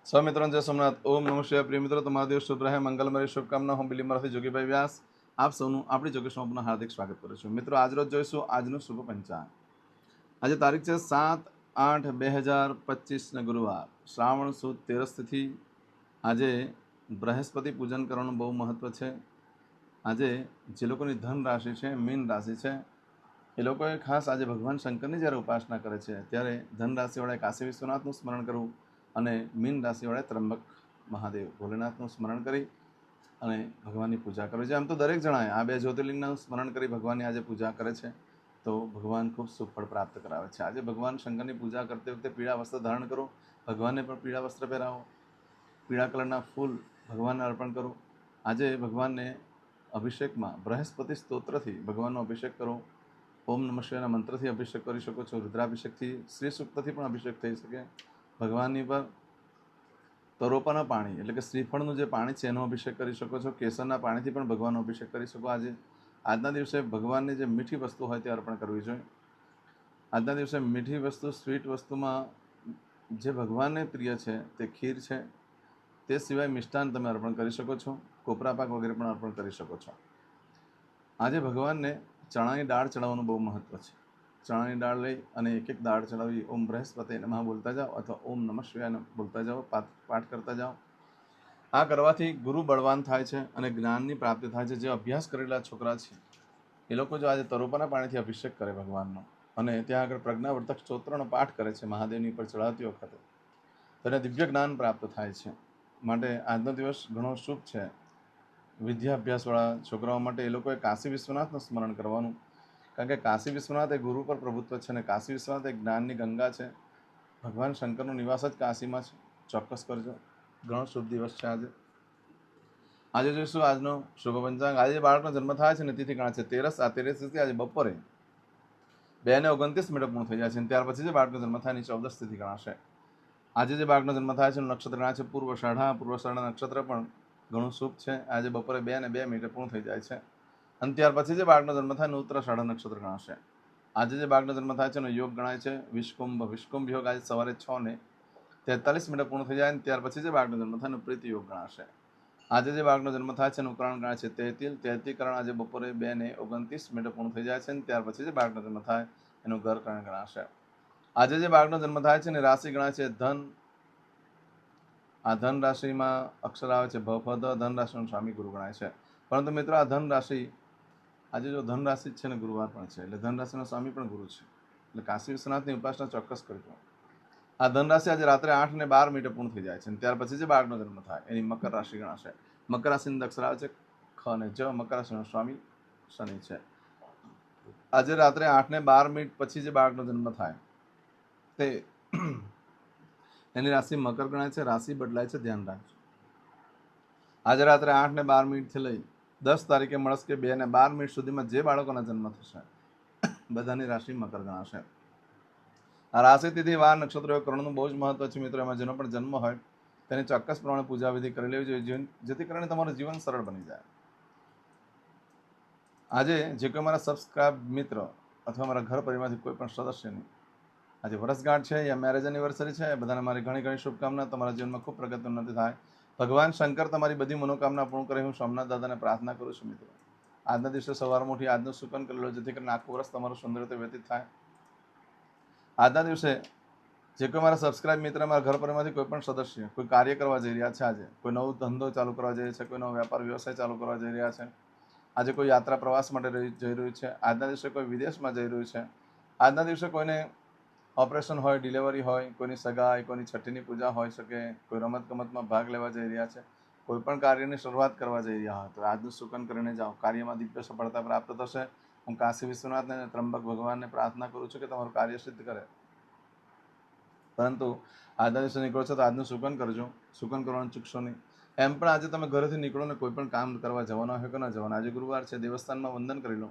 સૌ મિત્રોને જય સોમનાથ. ઓમ નમઃ શિવાય. પ્રિય મિત્રો, તમારો દિવસ શુભ રહે, મંગલમય શુભકામના. હું બિલીમરાથી જોગીભાઈ વ્યાસ આપ સૌનું આપણી જોગેશમાં પુનઃ હાર્દિક સ્વાગત કરું છું. મિત્રો, આજ રોજ જોઈશું આજનું શુભ પંચાંગ. આજે તારીખ છે 7/8/2025 ને ગુરુવાર, શ્રાવણ સુદ 13 તિથિ. આજે બૃહસ્પતિ પૂજન કરવાનું બહુ મહત્વ છે. આજે જે લોકોની ધન રાશિ છે મીન રાશિ છે એ લોકોએ ખાસ આજે ભગવાન શંકરની જ્યારે ઉપાસના કરે છે ત્યારે ધન રાશિવાળાએ કાશી વિશ્વનાથનું સ્મરણ કરવું અને મીન રાશિવાળાએ ત્રંબક મહાદેવ ભોલેનાથનું સ્મરણ કરી અને ભગવાનની પૂજા કરવી છે. આમ તો દરેક જણાએ આ 2 જ્યોતિર્લિંગનું સ્મરણ કરી ભગવાનની આજે પૂજા કરે છે તો ભગવાન ખૂબ સુફળ પ્રાપ્ત કરાવે છે. આજે ભગવાન શંકરની પૂજા કરતી વખતે પીળા વસ્ત્ર ધારણ કરો, ભગવાનને પણ પીળા વસ્ત્ર પહેરાવો, પીળા કલરના ફૂલ ભગવાનને અર્પણ કરો. આજે ભગવાનને અભિષેકમાં બૃહસ્પતિ સ્તોત્રથી ભગવાનનો અભિષેક કરો. ઓમ નમઃ શિવાયના મંત્રથી અભિષેક કરી શકો છો. રુદ્રાભિષેકથી, શ્રી સૂક્તથી પણ અભિષેક થઈ શકે. ભગવાનની પર તરોપાના પાણી એટલે કે શ્રીફળનું જે પાણી છે એનો અભિષેક કરી શકો છો. કેસરના પાણીથી પણ ભગવાનનો અભિષેક કરી શકો. આજના દિવસે ભગવાનને જે મીઠી વસ્તુ હોય તે અર્પણ કરવી જોઈએ. આજના દિવસે મીઠી વસ્તુ, સ્વીટ વસ્તુમાં જે ભગવાનને પ્રિય છે તે ખીર છે. તે સિવાય મિષ્ટાન તમે અર્પણ કરી શકો છો. કોપરા પાક વગેરે પણ અર્પણ કરી શકો છો. આજે ભગવાનને ચણાની દાળ ચડાવવાનું બહુ મહત્વ છે. ચણાની દાળ લઈ અને એક દાળ ચડાવી ઓમ બૃહસ્પતિ નમઃ બોલતા જાઓ અથવા ઓમ નમઃ શિવાય બોલતા જાઓ, પાઠ કરતા જાઓ. આ કરવાથી ગુરુ બળવાન થાય છે અને જ્ઞાનની પ્રાપ્તિ થાય છે. જે અભ્યાસ કરેલા છોકરા છે એ લોકો જો આજે તરોપાના પાણીથી અભિષેક કરે ભગવાનનો અને ત્યાં આગળ પ્રજ્ઞાવર્તક સ્તોત્રનો પાઠ કરે છે મહાદેવની પર ચડાવતી વખતે, તેને દિવ્ય જ્ઞાન પ્રાપ્ત થાય છે. માટે આજનો દિવસ ઘણો શુભ છે વિદ્યાભ્યાસવાળા છોકરાઓ માટે. એ લોકોએ કાશી વિશ્વનાથનું સ્મરણ કરવાનું, કારણ કે કાશી વિશ્વનાથ એ ગુરુ પર પ્રભુત્વ છે અને કાશી વિશ્વનાથ એ જ્ઞાનની ગંગા છે. ભગવાન શંકરનો નિવાસ જ કાશીમાં છે. ચોક્કસ કરજો. ઘણો શુભ દિવસ છે આજે જોઈશું આજનો શુભ પંચાંગ. આજે બાળકનો જન્મ થાય છે ને તિથિ ગણાય છે 13. આ 13 તિથિ આજે બપોરે 2:29 પૂર્ણ થઈ જાય છે. ત્યાર પછી જે બાળકનો જન્મ થાય એની 14 તિથિ ગણાશે. આજે જે બાળકનો જન્મ થાય છે નક્ષત્ર ગણાય છે પૂર્વષાઢા. પૂર્વષાઢા નક્ષત્ર પણ ઘણું શુભ છે. આજે બપોરે 2:02 પૂર્ણ થઈ જાય છે અને ત્યાર પછી જે બાળકનો જન્મ થાય ને ઉત્તરાષાઢા નક્ષત્ર ગણાશે. આજે જે બાળકનો જન્મ થાય છે એનો યોગ ગણાય છે વિષ્કુંભ યોગ. આજે સવારે 6:43 પૂર્ણ થઈ જાય અને ત્યાર પછી જે બાળકનો જન્મ થાય એનો પ્રીતિ યોગ ગણાશે. આજે જે બાળકનો જન્મ થાય છે એનું કરણ ગણાય છે તેતીકરણ. આજે બપોરે 2:29 પૂર્ણ થઈ જાય છે અને ત્યાર પછી જે બાળકનો જન્મ થાય એનું ઘર કરણ ગણાશે. આજે જે બાળકનો જન્મ થાય છે એની રાશિ ગણાય છે ધન. આ ધન રાશિમાં અક્ષર આવે છે ભ, ફ, ધ. ધન રાશિનો સ્વામી ગુરુ ગણાય છે. પરંતુ મિત્રો આ ધન રાશિ આજે જો ધન રાશિ છે ને ગુરુવાર પણ છે એટલે ધન રાશિનો સ્વામી પણ ગુરુ છે. એટલે કાશી વિશ્વનાથની ઉપાસના ચોક્કસ કરજો. આ ધન રાશિ આજે રાત્રે 8:12 પૂર્ણ થઈ જાય છે અને ત્યાર પછી જે બાળકનો જન્મ થાય એની મકર રાશિ ગણાશે. મકર રાશિની અક્ષર આવે છે ખ અને જ. મકર રાશિનો સ્વામી શનિ છે. આજે રાત્રે 8:12 પછી જે બાળકનો જન્મ થાય તે એની રાશિ મકર ગણાય છે. રાશિ બદલાય છે, ધ્યાન રાખજો. આજે રાત્રે 8:12 થી લઈ 10 તારીખે મળસ્કે 2:12 સુધીમાં જે બાળકોના જન્મ થશે બધાની રાશિ મકર ગણાશે. આ રાશિ તિથિ વાર નક્ષત્ર કરણનું બહુ જ મહત્વ છે મિત્રો. એમાં જેનો પણ જન્મ હોય તેની ચોક્કસ પ્રમાણે પૂજા વિધિ કરી લેવી જોઈએ જેથી કરીને તમારું જીવન સરળ બની જાય. આજે જે કોઈ મારા સબસ્ક્રાઇબ મિત્ર અથવા મારા ઘર પરિવારમાંથી કોઈ પણ સદસ્યની આજે વર્ષગાંઠ છે યા મેરેજ એનિવર્સરી છે, બધાને મારી ઘણી ઘણી શુભકામના. તમારા જીવનમાં ખૂબ પ્રગતિ ઉન્નતિ થાય. ભગવાન શંકર તમારી બધી મનોકામના પૂર્ણ કરે હું સોમનાથ દાદાને પ્રાર્થના કરું છું મિત્રો. આજના દિવસે સવારમાં ઉઠી આજનું સુકન કરી લો જેથી કરીને આખું વર્ષ તમારું સુંદર રીતે વ્યતીત થાય. આજના દિવસે જે કોઈ મારા સબસ્ક્રાઇબ મિત્ર, મારા ઘર પરિવારમાંથી કોઈ પણ સદસ્ય કોઈ કાર્ય કરવા જઈ રહ્યા છે, આજે કોઈ નવો ધંધો ચાલુ કરવા જઈ રહ્યા છે, કોઈ નવો વેપાર વ્યવસાય ચાલુ કરવા જઈ રહ્યા છે, આજે કોઈ યાત્રા પ્રવાસ માટે જઈ રહ્યું છે, આજના દિવસે કોઈ વિદેશમાં જઈ રહ્યું છે, આજના દિવસે કોઈને ઓપરેશન હોય, ડિલિવરી હોય, કોઈની સગાઈ, કોઈની છઠ્ઠીની પૂજા હોઈ શકે, કોઈ રમતગમતમાં ભાગ લેવા જઈ રહ્યા છે, કોઈ પણ કાર્યની શરૂઆત કરવા જઈ રહ્યા હોય તો આજનું સુકન કરીને જાઓ. કાર્યમાં દિવ્ય સફળતા પ્રાપ્ત થશે. હું કાશી વિશ્વનાથને અને ત્રંબક ભગવાનને પ્રાર્થના કરું છું કે તમારું કાર્ય સિદ્ધ કરે. પરંતુ આજના દિવસે નીકળો છો તો આજનું સુકન કરજો. સુકન કરવાનું ચૂકશો નહીં. એમ પણ આજે તમે ઘરેથી નીકળો ને કોઈ પણ કામ કરવા જવાના હોય કે ના જવાના, આજે ગુરુવાર છે, દેવસ્થાનમાં વંદન કરી લો.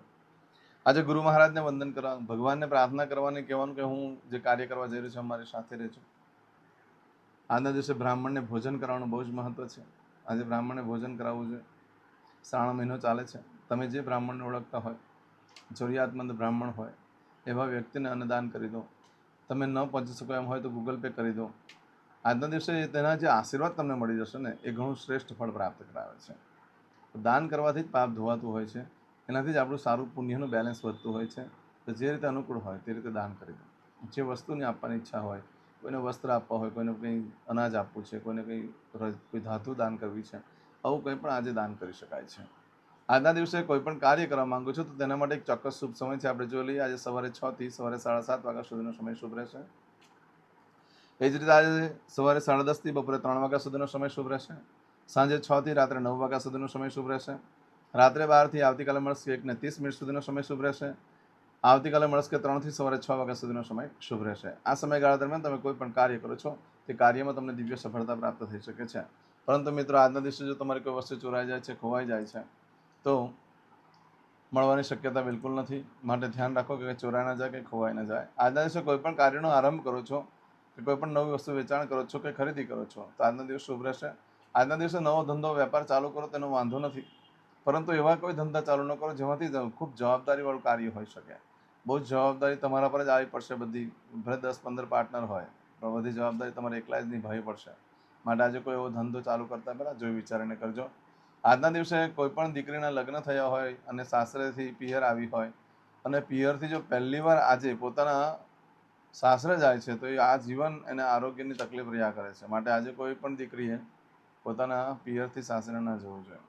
આજે ગુરુ મહારાજને વંદન કરવા, ભગવાનને પ્રાર્થના કરવાની, કહેવાનું કે હું જે કાર્ય કરવા જઈ રહ્યો છું અમારી સાથે રહેજો. આજના દિવસે બ્રાહ્મણને ભોજન કરવાનું બહુ જ મહત્વ છે. આજે બ્રાહ્મણને ભોજન કરાવવું જોઈએ. શ્રાવણ મહિનો ચાલે છે. તમે જે બ્રાહ્મણને ઓળખતા હોય, જરૂરિયાતમંદ બ્રાહ્મણ હોય એવા વ્યક્તિને અન્નદાન કરી દો. તમે ન પહોંચી શકો એમ હોય તો ગૂગલ પે કરી દો. આજના દિવસે તેના જે આશીર્વાદ તમને મળી જશે ને એ ઘણું શ્રેષ્ઠ ફળ પ્રાપ્ત કરાવે છે. દાન કરવાથી જ પાપ ધોવાતું હોય છે, એનાથી જ આપણું સારું પુણ્યનું બેલેન્સ વધતું હોય છે. તો જે રીતે અનુકૂળ હોય તે રીતે દાન કરી દો. જે વસ્તુની આપવાની ઈચ્છા હોય, કોઈને વસ્ત્ર આપવા હોય, કોઈને કંઈ અનાજ આપવું છે, કોઈને કોઈ ધાતુ દાન કરવી છે, આવું કંઈ પણ આજે દાન કરી શકાય છે. આજના દિવસે કોઈ પણ કાર્ય કરવા માંગુ છું તો તેના માટે એક ચોક્કસ શુભ સમય છે. આપણે જોઈ લઈએ. આજે સવારે 6 થી સવારે 7:30 વાગ્યા સુધીનો સમય શુભ રહેશે. એ જ રીતે આજે સવારે 10:30 થી બપોરે 3 વાગ્યા સુધીનો સમય શુભ રહેશે. સાંજે 6 થી રાત્રે 9 વાગ્યા સુધીનો સમય શુભ રહેશે. રાત્રે 12 થી આવતીકાલે મળશે 1:30 સુધીનો સમય શુભ રહેશે. આવતીકાલે મળશે 3 થી સવારે 6 વાગ્યા સુધીનો સમય શુભ રહેશે. આ સમયગાળા દરમિયાન તમે કોઈ પણ કાર્ય કરો છો તે કાર્યમાં તમને દિવ્ય સફળતા પ્રાપ્ત થઈ શકે છે. પરંતુ મિત્રો, આજના દિવસે જો તમારી કોઈ વસ્તુ ચોરાઈ જાય છે, ખોવાઈ જાય છે, તો મળવાની શક્યતા બિલકુલ નથી. માટે ધ્યાન રાખો કે ચોરાઈ ના જાય, કે ખોવાઈ ના જાય. આજના દિવસે કોઈ પણ કાર્યનો આરંભ કરો છો, કે કોઈ પણ નવી વસ્તુ વેચાણ કરો છો, કે ખરીદી કરો છો, તો આજનો દિવસ શુભ રહેશે. આજના દિવસે નવો ધંધો વેપાર ચાલુ કરો તેનો વાંધો નથી, પરંતુ એવા કોઈ ધંધા ચાલુ ન કરો જેમાંથી ખૂબ જવાબદારીવાળું કાર્ય હોઈ શકે. બહુ જ જવાબદારી તમારા પર જ આવી પડશે બધી. ભલે 10-15 પાર્ટનર હોય, પણ બધી જવાબદારી તમારે એકલા જ નિભાવવી પડશે. માટે આજે કોઈ એવો ધંધો ચાલુ કરતા પહેલાં જોઈ વિચારીને કરજો. આજના દિવસે કોઈ પણ દીકરીના લગ્ન થયા હોય અને સાસરેથી પિયર આવી હોય, અને પિયરથી જો પહેલી વાર આજે પોતાના સાસરે જાય છે, તો એ આ જીવન એને આરોગ્યની તકલીફ રહ્યા કરે છે. માટે આજે કોઈ પણ દીકરીએ પોતાના પિયરથી સાસરે ન જવું જોઈએ.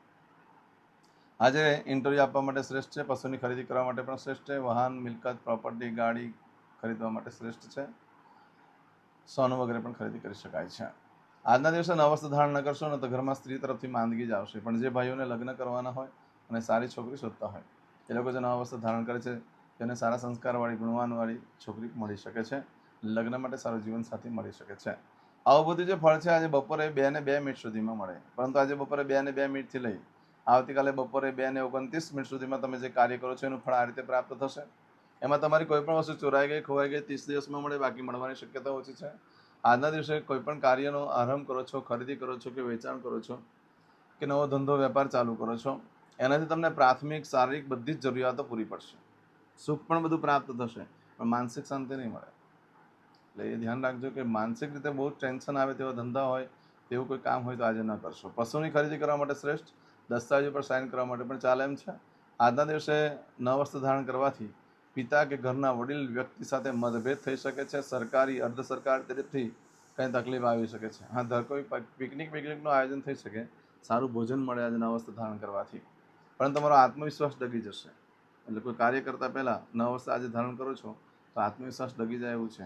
આજે ઇન્ટરવ્યૂ આપવા માટે શ્રેષ્ઠ છે. પશુની ખરીદી કરવા માટે પણ શ્રેષ્ઠ છે. વાહન, મિલકત, પ્રોપર્ટી, ગાડી ખરીદવા માટે શ્રેષ્ઠ છે. સોનું વગેરે પણ ખરીદી કરી શકાય છે. આજના દિવસે નવ વસ્ત્ર ધારણ ન કરશો ને તો ઘરમાં સ્ત્રી તરફથી માંદગી જ આવશે. પણ જે ભાઈઓને લગ્ન કરવાના હોય અને સારી છોકરી શોધતા હોય, એ લોકો જે નવા વસ્ત્ર ધારણ કરે છે તેને સારા સંસ્કારવાળી, ગુણવાનવાળી છોકરી મળી શકે છે. લગ્ન માટે સારો જીવનસાથી મળી શકે છે. આવું બધું જે ફળ છે આજે બપોરે 2 ને 2 મિનિટ સુધીમાં મળે. પરંતુ આજે બપોરે 2 ને 2 મિનિટથી લઈ આવતીકાલે બપોરે 2 ને 29 મિનિટ સુધીમાં તમે જે કાર્ય કરો છો એનું ફળ આ રીતે પ્રાપ્ત થશે. એમાં તમારી કોઈ પણ વસ્તુ ચોરાઈ ગઈ, ખોવાઈ ગઈ, 30 દિવસમાં મળે, બાકી મળવાની શક્યતા ઓછી છે. આજના દિવસે કોઈ પણ કાર્યનો આરંભ કરો છો, ખરીદી કરો છો, કે વેચાણ કરો છો, કે નવો ધંધો વેપાર ચાલુ કરો છો, એનાથી તમને પ્રાથમિક, શારીરિક બધી જ જરૂરિયાતો પૂરી પડશે. સુખ પણ બધું પ્રાપ્ત થશે, પણ માનસિક શાંતિ નહીં મળે. એટલે એ ધ્યાન રાખજો કે માનસિક રીતે બહુ ટેન્શન આવે તેવા ધંધા હોય, તેવું કોઈ કામ હોય તો આજે ન કરશો. પશુની ખરીદી કરવા માટે શ્રેષ્ઠ, દસ્તાવેજો પર સાઇન કરવા માટે પણ ચાલે એમ છે. આજના દિવસે નવ વસ્ત્ર ધારણ કરવાથી પિતા કે ઘરના વડીલ વ્યક્તિ સાથે મતભેદ થઈ શકે છે. સરકારી, અર્ધ સરકાર તરફથી કંઈ તકલીફ આવી શકે છે. હા, કોઈ પિકનિકનું આયોજન થઈ શકે, સારું ભોજન મળે આજે નવ વસ્ત્ર ધારણ કરવાથી, પણ તમારો આત્મવિશ્વાસ ડગી જશે. એટલે કોઈ કાર્ય કરતાં પહેલાં નવ વસ્ત્ર આજે ધારણ કરો છો તો આત્મવિશ્વાસ ડગી જાય એવું છે.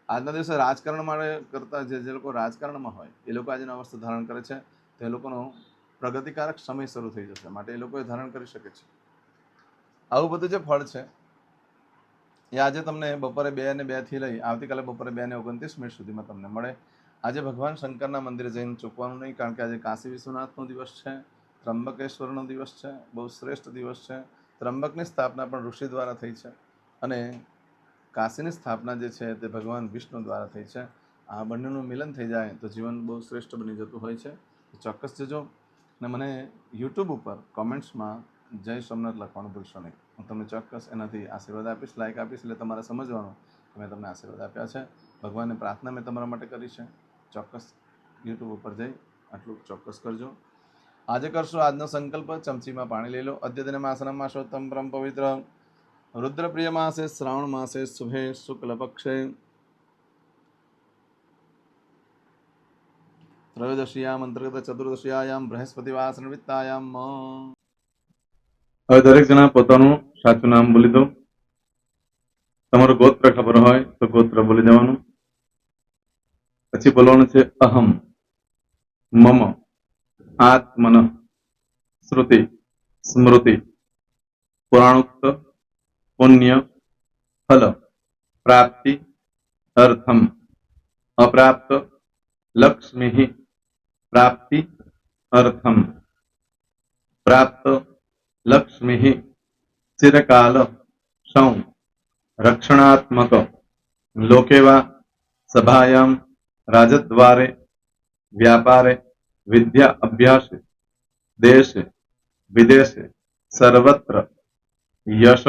આજના દિવસે રાજકારણ માટે કરતા જે લોકો રાજકારણમાં હોય એ લોકો આજે નવ વસ્ત્ર ધારણ કરે છે, તો એ લોકોનો પ્રગતિકારક સમય શરૂ થઈ જશે. માટે એ લોકોએ ધારણ કરી શકે છે. આવું બધું જે ફળ છે એ આજે તમને બપોરે 2 ને 2 થી લઈ આવતીકાલે બપોરે 2 ને 29 મિનિટ સુધીમાં તમને મળે. આજે ભગવાન શંકરના મંદિરે જઈને ચૂકવાનું નહીં, કારણ કે આજે કાશી વિશ્વનાથનો દિવસ છે, ત્રંબકેશ્વરનો દિવસ છે. બહુ શ્રેષ્ઠ દિવસ છે. ત્રંબકની સ્થાપના પણ ઋષિ દ્વારા થઈ છે, અને કાશીની સ્થાપના જે છે તે ભગવાન વિષ્ણુ દ્વારા થઈ છે. આ બંનેનું મિલન થઈ જાય તો જીવન બહુ શ્રેષ્ઠ બની જતું હોય છે. ચોક્કસ જજો, અને મને યુટ્યુબ ઉપર કોમેન્ટ્સમાં જય સોમનાથ લખવાનું ભૂલશો નહીં. હું તમને ચોક્કસ એનાથી આશીર્વાદ આપીશ, લાઈક આપીશ, એટલે તમારે સમજવાનું કે મેં તમને આશીર્વાદ આપ્યા છે. ભગવાનને પ્રાર્થના મેં તમારા માટે કરી છે. ચોક્કસ યુટ્યુબ ઉપર જઈ આટલું ચોક્કસ કરજો. આજે કરશો આજનો સંકલ્પ. ચમચીમાં પાણી લઈ લો. અદ્યતન માસનમ માસોત્તમ પરમ પવિત્ર રુદ્રપ્રિય માસે શ્રાવણ માસે શુભે શુક્લ પક્ષે ત્રયોદશીયામ અંતર્ગત ચતુર્દશીયામ બૃહસ્પતિવાસન વિત્તાયામ. હવે દરેક જણા પોતાનું સાચું નામ બોલી દો. તમારું ગોત્ર ખબર હોય તો ગોત્ર બોલી દેવાનું. પછી બોલવાનું છે અહમ, મમ, આત્મન, શ્રુતિ, સ્મૃતિ, પુરાણોક્ત, પુણ્ય, ફલ, પ્રાપ્તિ, અર્થમ, અપ્રાપ્ત, લક્ષ્મી, પ્રાપ્તિ, અર્થમ, પ્રાપ્ત, લક્ષ્મી, ચિરકાલ, સૌ, રક્ષણાત્મક, લોકેવા, સભાયામ, રાજદ્વારે, વ્યાપારે, વિદ્યા અભ્યાસે, દેશે વિદેશે, સર્વત્ર યશ,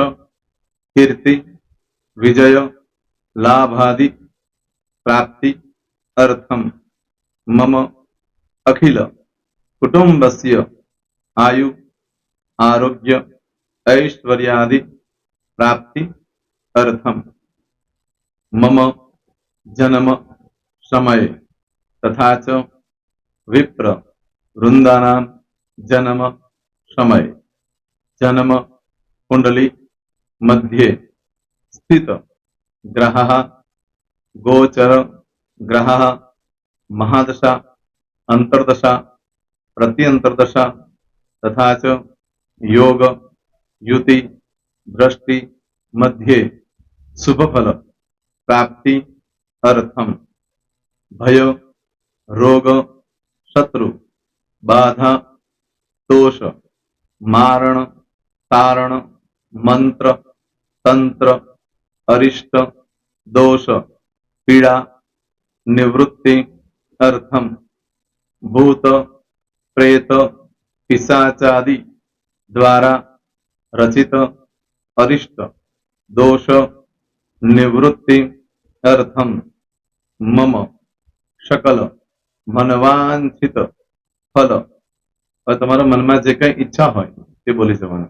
કીર્તિ, વિજય, લાભાદि, પ્રાપ્તિ, અર્થમ, मम अखिल कुटुंबस्य आयु आरोग्य ऐश्वर्यादि प्राप्ति अर्थम मम जन्म समय तथा च विप्र वृंदानां जन्म समय जन्म कुंडली मध्ये स्थित ग्रहः गोचर ग्रहः महादशा अंतर्दशा प्रत्यंतर्दशा तथा च योग युति दृष्टि मध्ये शुभफल प्राप्ति अर्थम भय रोग शत्रु बाधा दोष मारण तारण मंत्र तंत्र अरिष्ट दोष पीड़ा निवृत्ति अर्थम भूत प्रेत पिशाचादि द्वारा रचित अरिष्ट दोष निवृत्ति अर्थम मम सकल मनवांछित फल और તમારા મનમાં જે કઈ ઈચ્છા હોય તે બોલી જવાનું.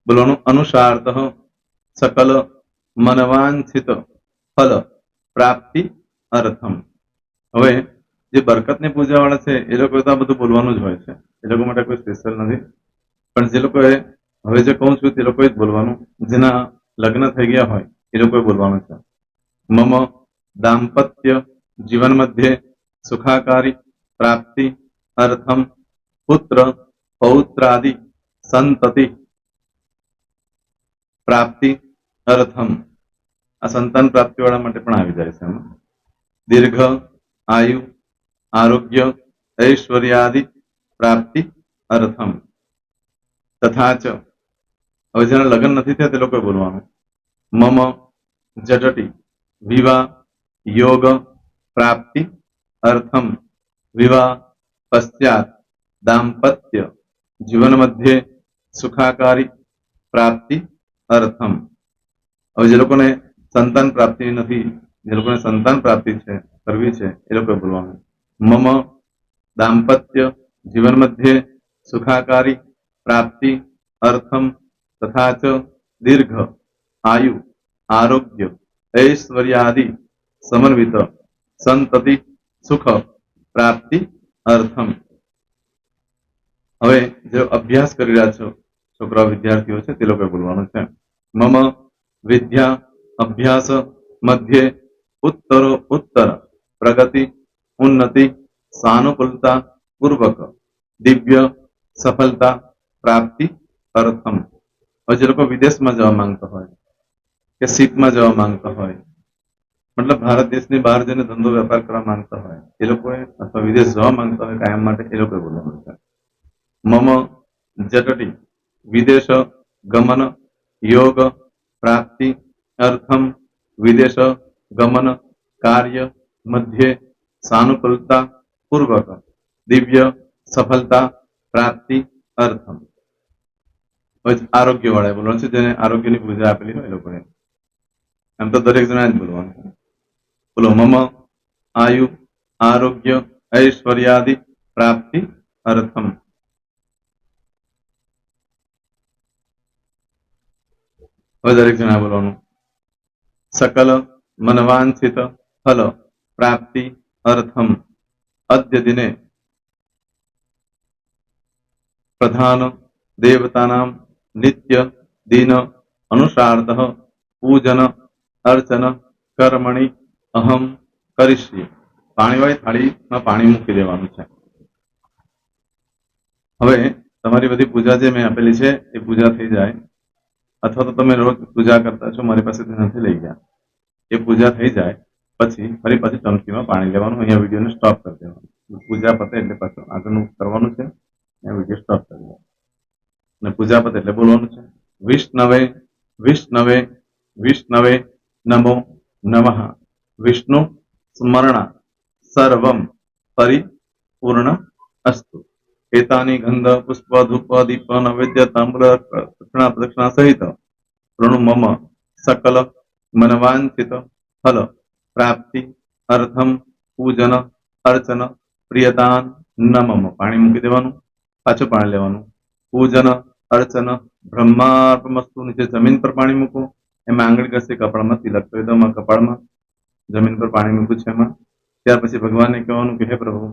બોલવાનું અનુસારતઃ सकल मनवांछित फल प्राप्ति अर्थम. હવે જે બરકતની પૂજા વાળા છે એ લોકો તો આ બધું બોલવાનું જ હોય છે, એ લોકો માટે કોઈ સ્પેશિયલ નથી. પણ જે લોકોએ હવે જે કહું છું તે લોકોએ જ બોલવાનું, જેના લગ્ન થઈ ગયા હોય એ લોકોએ બોલવાનું છે. મમ દાંપત્ય જીવન મધ્યે સુખાકારી પ્રાપ્તિ અર્થમ પુત્ર પૌત્રાદિ સંતતિ પ્રાપ્તિ અર્થમ. આ સંતાન પ્રાપ્તિ વાળા માટે પણ આવી જાય છે એમાં. દીર્ઘ આયુ આરોગ્ય ऐश्वर्यादि प्राप्ति अर्थम तथा च. હવે જેના લગ્ન નથી થયા તે લોકોએ બોલવાનું. મમ જટટી વિવાહ योग प्राप्ति अर्थम विवाह पश्चात दाम्पत्य जीवन मध्य सुखाकारी प्राप्ति अर्थम. હવે જે લોકોને સંતાન પ્રાપ્તિ નથી, જે લોકોને સંતાન પ્રાપ્તિ છે કરવી છે એ લોકોએ બોલવાનું. मम दाम्पत्य जीवन मध्य सुखाकारी प्राप्ति अर्थम तथा च दीर्घ आयु आरोग्य ऐश्वर्यादि समन्वित संतति सुख प्राप्ति अर्थम. હવે જે અભ્યાસ કરી રહ્યા છો છોકરા વિદ્યાર્થીઓ છે તે લોકોએ બોલવાનું છે. મમ વિદ્યા અભ્યાસ મધ્યે ઉત્તરો ઉત્તર પ્રગતિ उन्नति सानुकूलता पूर्वक दिव्य सफलता प्राप्ति अर्थम. और जो लोग विदेश में जवा मांगता हो के सीप में जवा मांगता हो, मतलब भारत देश ने बहार जने धंधो व्यापार करवा मांगता हो ए लोग अथवा विदेश जवा मांगता हो कायम माटे ए लोग बोलवानुं छे. मम जटटी विदेश गमन योग प्राप्ति अर्थम विदेश गमन कार्य मध्य सानुकूलता पूर्वक दिव्य सफलता प्राप्ति अर्थम. आरोग्य वाળા બોલવાનું છે, જેને આરોગ્યની પૂજા આપેલી હોય એ લોકોએ. એમ તો દરેક જણા જ બોલવાનું. બોલો મમ આયુ આરોગ્ય ऐश्वर्यादि प्राप्ति अर्थम. હવે દરેક જણા બોલવાનું. सकल मनवांछित फल प्राप्ति अर्थम अद्य दिने प्रधान देवतानां नित्य दिन अनुसारतः पूजन अर्चन कर्मणि अहम करिष्ये. પાણીવાળી થાળીમાં પાણી મૂકી દેવાનું છે. હવે તમારી બધી પૂજા જે મેં આપેલી છે એ પૂજા થઈ જાય, અથવા તો તમે રોજ પૂજા કરતા છો મારી પાસેથી નથી લઈ ગયા, એ પૂજા થઈ જાય પછી ફરી પાછી ચમચીમાં પાણી લેવાનું. અહીંયા વિડીયોને સ્ટોપ કરી દેવાનું. પૂજા પતે એટલે પાછું આગળનું કરવાનું છે. અહીંયા વિડીયો સ્ટોપ કરી દેવાનો અને પૂજા પતે એટલે બોલવાનું છે વિષ્ણવે વિષ્ણવે વિષ્ણવે નમો નમઃ વિષ્ણુ સ્મરણ સર્વમ પરિપૂર્ણ અસ્તુ. एतानि गंध पुष्प धूप दीप नैवेद्य ताम्र दक्षिणा प्रदक्षिणा सहित ऋणु मम सकल मनवांचित फल प्राप्ति अर्थम पूजन अर्चन प्रियदान न मम पाणी मूकी देवानुं पाछुं पाणी लेवानुं पूजन अर्चन ब्रह्मार्पणमस्तु નીચે જમીન પર પાણી મૂકો એમાં આંગળી ઘસી કપાળમાં તિલક કરી દો એમાં કપાળમાં જમીન પર પાણી મૂક્યું છે એમાં ત્યાર પછી ભગવાનને કહેવાનું કે હે પ્રભુ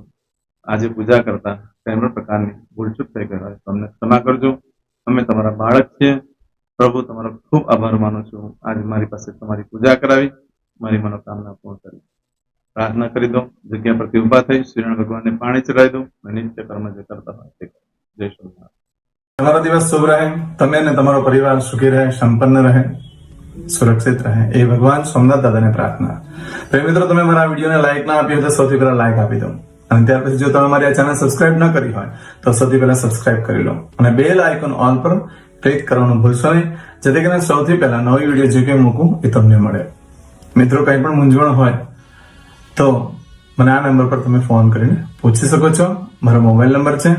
આજે પૂજા કરતા કઈ પણ પ્રકારની ભૂલચૂક થઈ ગઈ હોય તો અમને ક્ષમા કરજો અમે તમારા બાળક છીએ પ્રભુ તમારો ખૂબ આભાર માનું છું આજે મારી પાસે તમારી પૂજા કરાવી મારી મનોકામના પૂર્ણ કરી પ્રાર્થના કરી દો જગ્યા પરથી ઊભા થઈ શ્રીનારાયણ ભગવાનને પાણી ચડાવી દો અને નિત્ય કર્મ જે કરતા હોય તે કરો. જય શ્રી તમારો દિવસ શુભ રહે, તમે અને તમારો પરિવાર સુખી રહે, સંપન્ન રહે, સુરક્ષિત રહે એ ભગવાન સોમનાથ દાદાને પ્રાર્થના. તો મિત્રો, તમે મારા વિડીયોને લાઈક ના આપી હોય તો સૌથી પહેલા લાઈક આપી દો અને ત્યાર પછી જો તમે મારી આ ચેનલ સબસ્ક્રાઇબ ન કરી હોય તો સૌથી પહેલા સબસ્ક્રાઇબ કરી લો અને બેલ આઇકોન ઓલ પર ક્લિક કરવાનું ભૂલશો નહીં, જેથી કરીને સૌથી પહેલા નવી વિડીયો જે કંઈ મૂકું એ તમને મળે. મિત્રો, કંઈ પણ મૂંઝવણ હોય તો મને આ નંબર પર તમે ફોન કરીને પૂછી શકો છો. મારો મોબાઈલ નંબર છે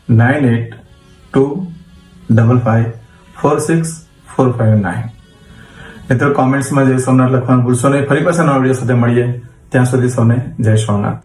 9825546459. મિત્રો, કોમેન્ટ્સમાં જય સોમનાથ લખવાનું ભૂલશો નહીં. ફરી પાછા નવા વિડીયો સાથે મળીએ. ત્યાં સુધી સૌને જય સોમનાથ.